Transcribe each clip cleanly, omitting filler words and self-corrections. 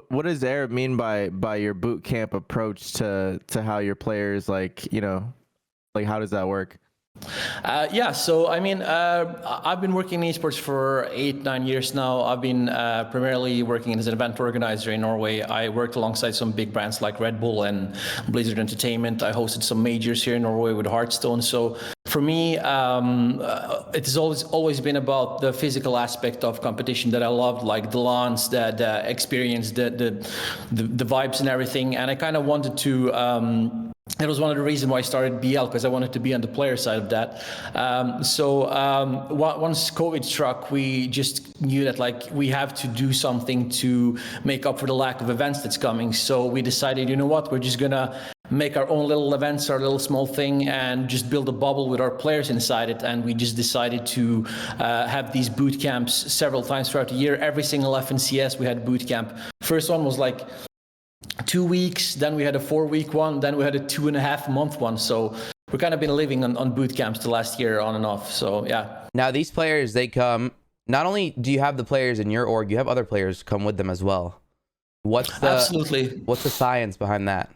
what does Arab mean by your boot camp approach to how your players like, like how does that work? Yeah, so I mean, I've been working in esports for 8-9 years now. I've been primarily working as an event organizer in Norway. I worked alongside some big brands like Red Bull and Blizzard Entertainment. I hosted some majors here in Norway with Hearthstone. So for me, it has always been about the physical aspect of competition that I loved, like the lawns, the experience, the vibes and everything. And I kind of wanted to. It was one of the reasons why I started BL, because I wanted to be on the player side of that. Once COVID struck, we just knew that like we have to do something to make up for the lack of events that's coming. So we decided, you know what, we're just gonna make our own little events, our little small thing, and just build a bubble with our players inside it. And we just decided to have these boot camps several times throughout the year. Every single FNCS we had boot camp. First one was like 2 weeks, then we had a 4-week one, then we had a 2.5-month one. So we've kind of been living on boot camps the last year on and off. So yeah. Now these players, they come, not only do you have the players in your org, you have other players come with them as well. Absolutely. What's the science behind that?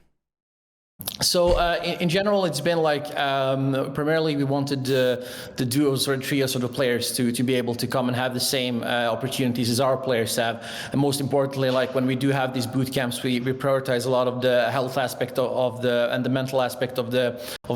So in general, it's been like primarily we wanted the duos or trios of the players to be able to come and have the same opportunities as our players have. And most importantly, like when we do have these boot camps, we prioritize a lot of the health aspect of the mental aspect of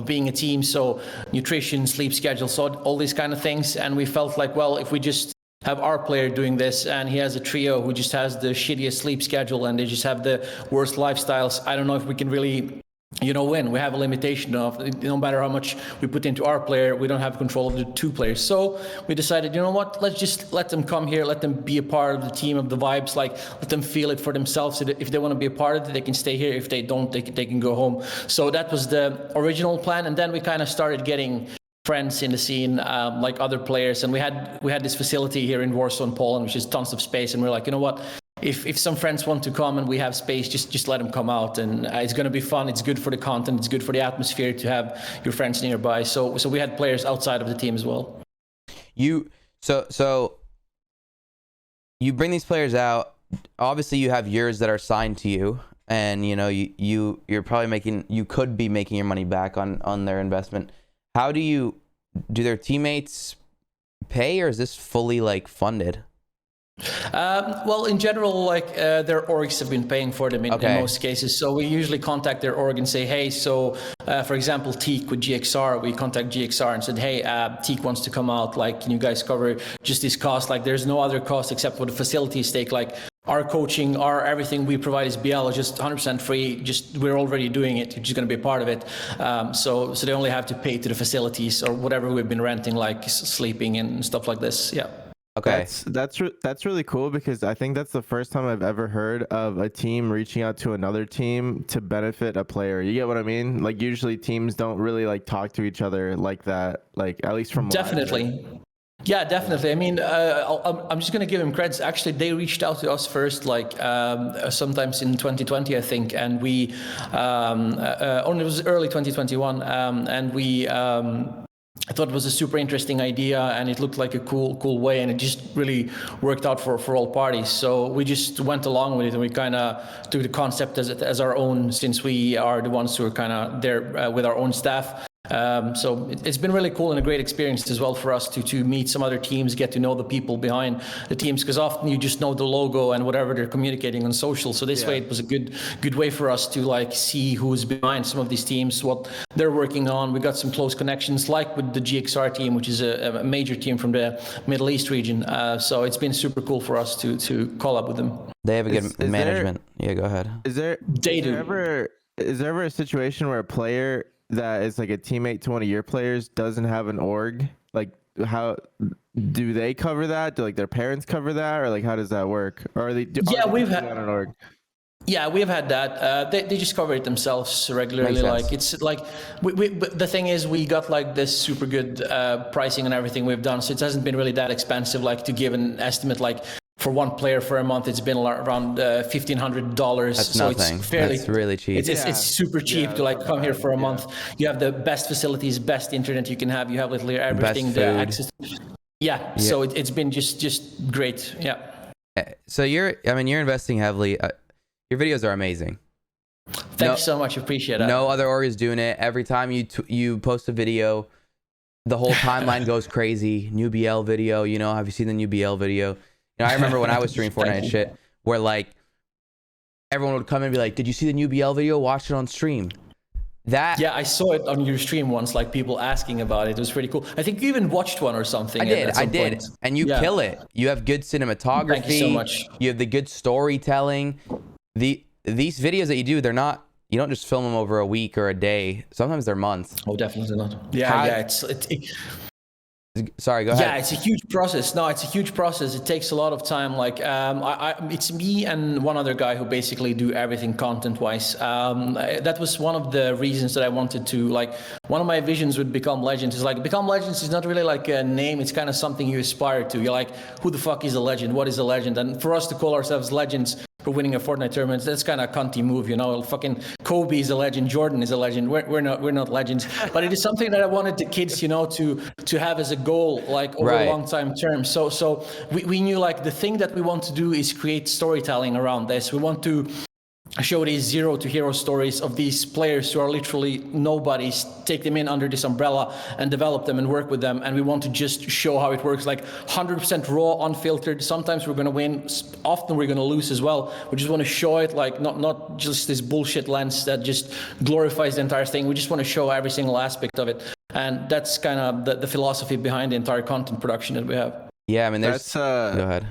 being a team. So nutrition, sleep schedule, so all these kind of things. And we felt like, well, if we just have our player doing this and he has a trio who just has the shittiest sleep schedule and they just have the worst lifestyles, I don't know if we can really win. We have a limitation of no matter how much we put into our player, we don't have control of the two players. So we decided, you know what, let's just let them come here, let them be a part of the team, of the vibes, like let them feel it for themselves. So if they want to be a part of it, they can stay here. If they don't, they can go home. So that was the original plan. And then we kind of started getting friends in the scene, like other players. And we had this facility here in Warsaw, Poland, which is tons of space. And we're like, you know what, if some friends want to come and we have space, just let them come out, and it's going to be fun. It's good for the content. It's good for the atmosphere to have your friends nearby. So we had players outside of the team as well. So you bring these players out. Obviously, you have yours that are signed to you, and you're probably you could be making your money back on their investment. How do their teammates pay, or is this fully like funded? Well, in general, like their orgs have been paying for them in most cases. So we usually contact their org and say, hey, so for example, Teak with GXR, we contact GXR and said, hey, Teak wants to come out. Like, can you guys cover just this cost? Like, there's no other cost except for the facility stake. Like, our coaching, everything we provide is BL, just 100% free. Just we're already doing it. You're just going to be a part of it. So they only have to pay to the facilities or whatever we've been renting, like sleeping and stuff like this. Yeah. Okay. That's really cool, because I think that's the first time I've ever heard of a team reaching out to another team to benefit a player. You get what I mean? Like usually teams don't really like talk to each other like that. Like at least from definitely. Yeah, definitely. I mean, I'm just going to give him credits. Actually, they reached out to us first, like sometimes in 2020, I think, and we, it was early 2021, and we. I thought it was a super interesting idea, and it looked like a cool way, and it just really worked out for all parties. So we just went along with it, and we kind of took the concept as our own, since we are the ones who are kind of there with our own staff. So it's been really cool and a great experience as well for us to meet some other teams, get to know the people behind the teams, because often you just know the logo and whatever they're communicating on social. So this way it was a good way for us to like see who's behind some of these teams, what they're working on. We got some close connections, like with the GXR team, which is a major team from the Middle East region. So it's been super cool for us to collab with them. They have a good management. Yeah, go ahead. Is there ever a situation where a player that is like a teammate to one of your players doesn't have an org? Like, how do they cover that? Do like their parents cover that, or like how does that work? Or are they? We've had an org. Yeah, we've had that. They just cover it themselves regularly. Like it's like the thing is, we got like this super good pricing and everything we've done, so it hasn't been really that expensive. Like to give an estimate, like for one player for a month, it's been around $1,500. That's so nothing. It's fairly, That's really cheap. It's super cheap to like come here for a month. You have the best facilities, best internet you can have. You have literally everything. Best the food. access. Yeah. So it's been just great. Yeah. So you're investing heavily. Your videos are amazing. Thank you so much. Appreciate that. No other org is doing it. Every time you post a video, the whole timeline goes crazy. New BL video, you know, have you seen the new BL video? You know, I remember when I was streaming Fortnite and shit, where like everyone would come and be like, "Did you see the new BL video? Watch it on stream." Yeah, I saw it on your stream once, like people asking about it. It was pretty cool. I think you even watched one or something. I did. And you kill it. You have good cinematography. Thank you so much. You have the good storytelling. These videos that you do, you don't just film them over a week or a day. Sometimes they're months. Oh, definitely not. Yeah, Sorry, go ahead. Yeah, it's a huge process. No, it's a huge process. It takes a lot of time. Like, it's me and one other guy who basically do everything content-wise. That was one of the reasons that I wanted to, like, one of my visions with Become Legends is like, Become Legends is not really like a name. It's kind of something you aspire to. You're like, who the fuck is a legend? What is a legend? And for us to call ourselves legends for winning a Fortnite tournament, that's kind of a cunty move, you know. Fucking Kobe is a legend, Jordan is a legend. We're not legends, but it is something that I wanted the kids, you know, to have as a goal, like over a long time term. So we knew like the thing that we want to do is create storytelling around this. We want to show these zero to hero stories of these players who are literally nobodies, take them in under this umbrella and develop them and work with them. And we want to just show how it works, like 100% raw, unfiltered. Sometimes we're going to win, often we're going to lose as well. We just want to show it, like not just this bullshit lens that just glorifies the entire thing. We just want to show every single aspect of it. And that's kind of the philosophy behind the entire content production that we have. Yeah, I mean, go ahead.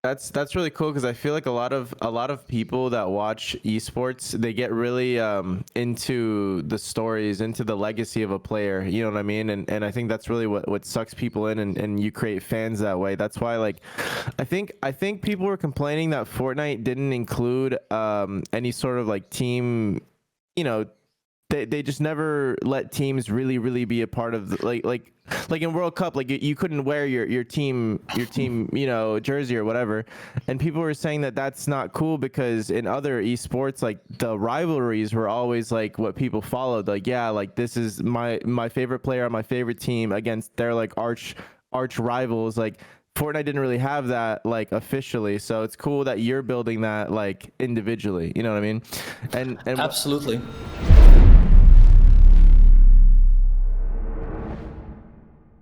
That's really cool because I feel like a lot of people that watch esports, they get really into the stories, into the legacy of a player. You know what I mean? And I think that's really what sucks people in, and you create fans that way. That's why, like, I think people were complaining that Fortnite didn't include any sort of like team, you know. They just never let teams really be a part of the, like in World Cup, like you couldn't wear your team you know, jersey or whatever, and people were saying that that's not cool because in other esports, like the rivalries were always like what people followed, like, yeah, like this is my favorite player on my favorite team against their like arch rivals. Like Fortnite didn't really have that like officially, so it's cool that you're building that like individually, you know what I mean? And absolutely.